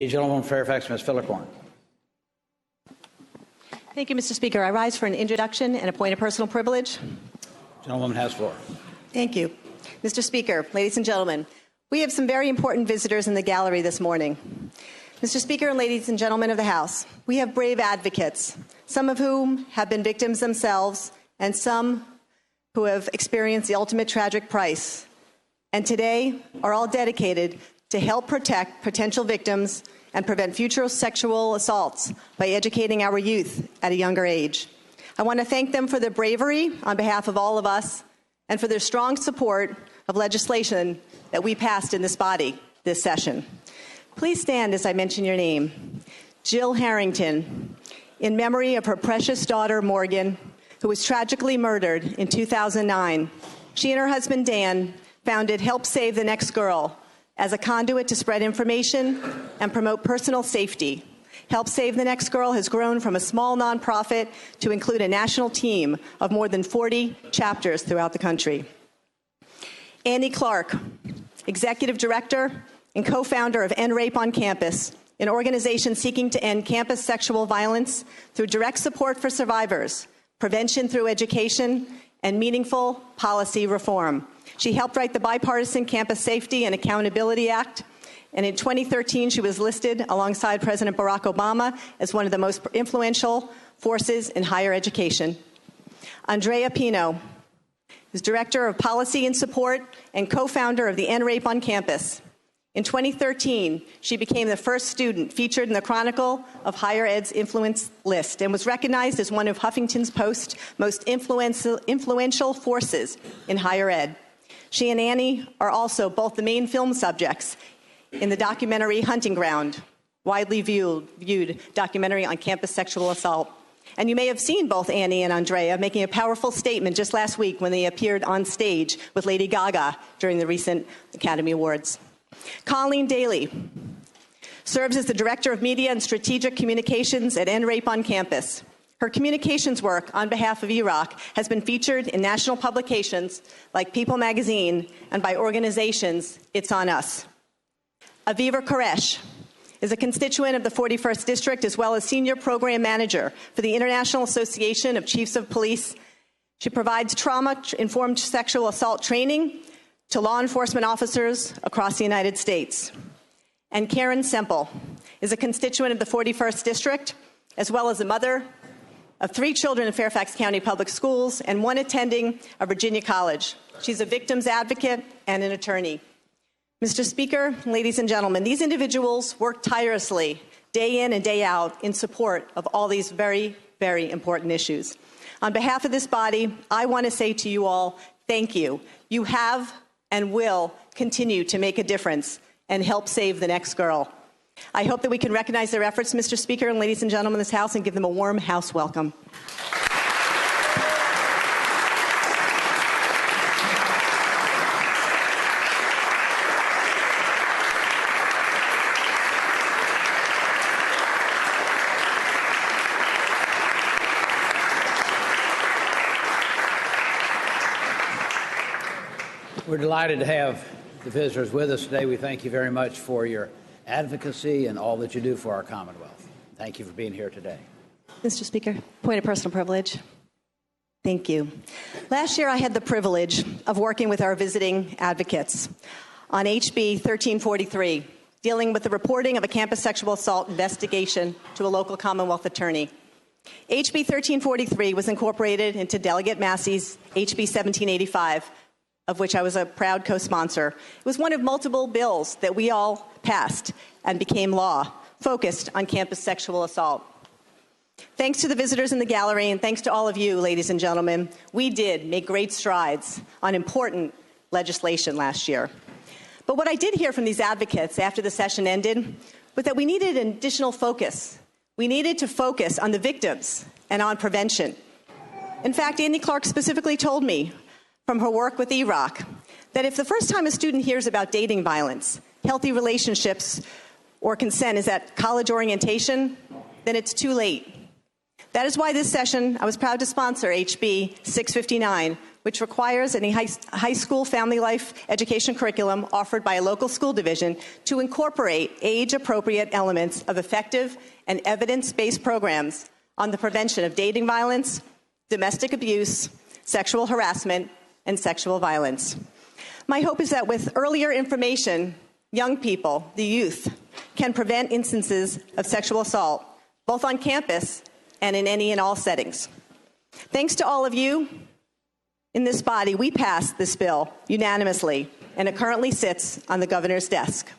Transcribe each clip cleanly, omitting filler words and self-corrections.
The gentleman from Fairfax, Ms. Fillicorn. Thank you, Mr. Speaker. I rise for an introduction and a point of personal privilege. The gentlewoman has the floor. Thank you. Mr. Speaker, ladies and gentlemen, we have some very important visitors in the gallery this morning. Mr. Speaker and ladies and gentlemen of the House, we have brave advocates, some of whom have been victims themselves and some who have experienced the ultimate tragic price, and today are all dedicated to help protect potential victims and prevent future sexual assaults by educating our youth at a younger age. I want to thank them for their bravery on behalf of all of us and for their strong support of legislation that we passed in this body this session. Please stand as I mention your name. Jill Harrington, in memory of her precious daughter, Morgan, who was tragically murdered in 2009. She and her husband, Dan, founded Help Save the Next Girl as a conduit to spread information and promote personal safety. Help Save the Next Girl has grown from a small nonprofit to include a national team of more than 40 chapters throughout the country. Annie Clark, Executive Director and co-founder of End Rape on Campus, an organization seeking to end campus sexual violence through direct support for survivors, prevention through education, and meaningful policy reform. She helped write the bipartisan Campus Safety and Accountability Act, and in 2013 she was listed alongside President Barack Obama as one of the most influential forces in higher education. Andrea Pino is Director of Policy and Support and co-founder of the End Rape on Campus. In 2013, she became the first student featured in the Chronicle of Higher Ed's influence list and was recognized as one of Huffington Post's most influential forces in higher ed. She and Annie are also both the main film subjects in the documentary Hunting Ground, widely viewed documentary on campus sexual assault. And you may have seen both Annie and Andrea making a powerful statement just last week when they appeared on stage with Lady Gaga during the recent Academy Awards. Colleen Daly serves as the Director of Media and Strategic Communications at End Rape on Campus. Her communications work on behalf of Iraq has been featured in national publications like People magazine and by organizations It's On Us. Aviva Koresh is a constituent of the 41st District as well as Senior Program Manager for the International Association of Chiefs of Police. She provides trauma-informed sexual assault training to law enforcement officers across the United States. And Karen Semple is a constituent of the 41st District, as well as a mother of 3 children in Fairfax County Public Schools and 1 attending a Virginia college. She's a victims advocate and an attorney. Mr. Speaker, ladies and gentlemen, these individuals work tirelessly day in and day out in support of all these very, very important issues. On behalf of this body, I want to say to you all, thank you. You have and will continue to make a difference and help save the next girl. I hope that we can recognize their efforts, Mr. Speaker and ladies and gentlemen of this House, and give them a warm House welcome. We're delighted to have the visitors with us today. We thank you very much for your advocacy and all that you do for our Commonwealth. Thank you for being here today. Mr. Speaker, point of personal privilege. Thank you. Last year, I had the privilege of working with our visiting advocates on HB 1343, dealing with the reporting of a campus sexual assault investigation to a local Commonwealth attorney. HB 1343 was incorporated into Delegate Massey's HB 1785, of which I was a proud co-sponsor. It was one of multiple bills that we all passed and became law, focused on campus sexual assault. Thanks to the visitors in the gallery and thanks to all of you, ladies and gentlemen, we did make great strides on important legislation last year. But what I did hear from these advocates after the session ended was that we needed an additional focus. We needed to focus on the victims and on prevention. In fact, Annie Clark specifically told me from her work with Iraq that if the first time a student hears about dating violence, healthy relationships, or consent is at college orientation, then it's too late. That is why this session I was proud to sponsor HB 659 which requires any high school family life education curriculum offered by a local school division to incorporate age-appropriate elements of effective and evidence-based programs on the prevention of dating violence, domestic abuse, sexual harassment, and sexual violence. My hope is that with earlier information, young people, the youth, can prevent instances of sexual assault, both on campus and in any and all settings. Thanks to all of you in this body, we passed this bill unanimously, and it currently sits on the governor's desk.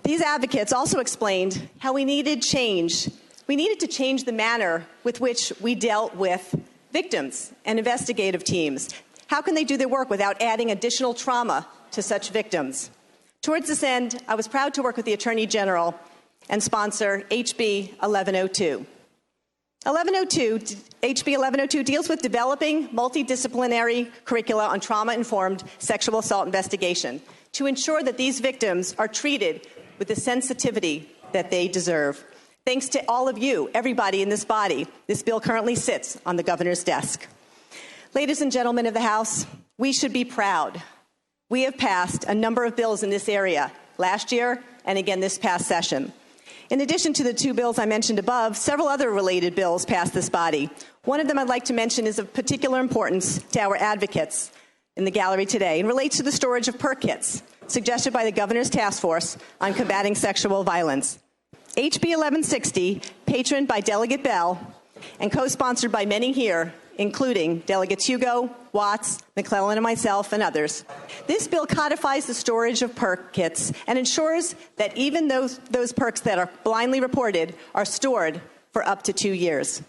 These advocates also explained how we needed change. We needed to change the manner with which we dealt with victims and investigative teams. How can they do their work without adding additional trauma to such victims? Towards this end, I was proud to work with the Attorney General and sponsor HB 1102. HB 1102 deals with developing multidisciplinary curricula on trauma-informed sexual assault investigation to ensure that these victims are treated with the sensitivity that they deserve. Thanks to all of you, everybody in this body, this bill currently sits on the governor's desk. Ladies and gentlemen of the House, we should be proud. We have passed a number of bills in this area last year and again this past session. In addition to the two bills I mentioned above, several other related bills passed this body. One of them I'd like to mention is of particular importance to our advocates in the gallery today and relates to the storage of PERK kits, suggested by the Governor's Task Force on Combating Sexual Violence. HB 1160, patroned by Delegate Bell and co-sponsored by many here, including Delegates Hugo, Watts, McClellan, and myself, and others. This bill codifies the storage of PERK kits and ensures that even those PERKs that are blindly reported are stored for up to 2 years.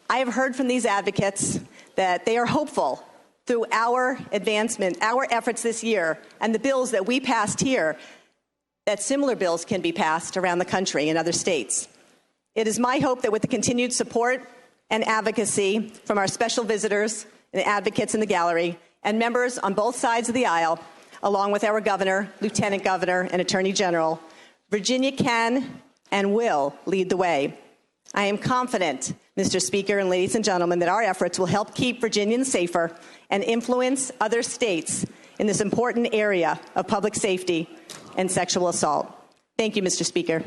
I have heard from these advocates that they are hopeful through our advancement, our efforts this year, and the bills that we passed here, that similar bills can be passed around the country in other states. It is my hope that with the continued support and advocacy from our special visitors and advocates in the gallery and members on both sides of the aisle, along with our governor, lieutenant governor, and attorney general, Virginia can and will lead the way. I am confident, Mr. Speaker and ladies and gentlemen, that our efforts will help keep Virginians safer and influence other states in this important area of public safety and sexual assault. Thank you, Mr. Speaker.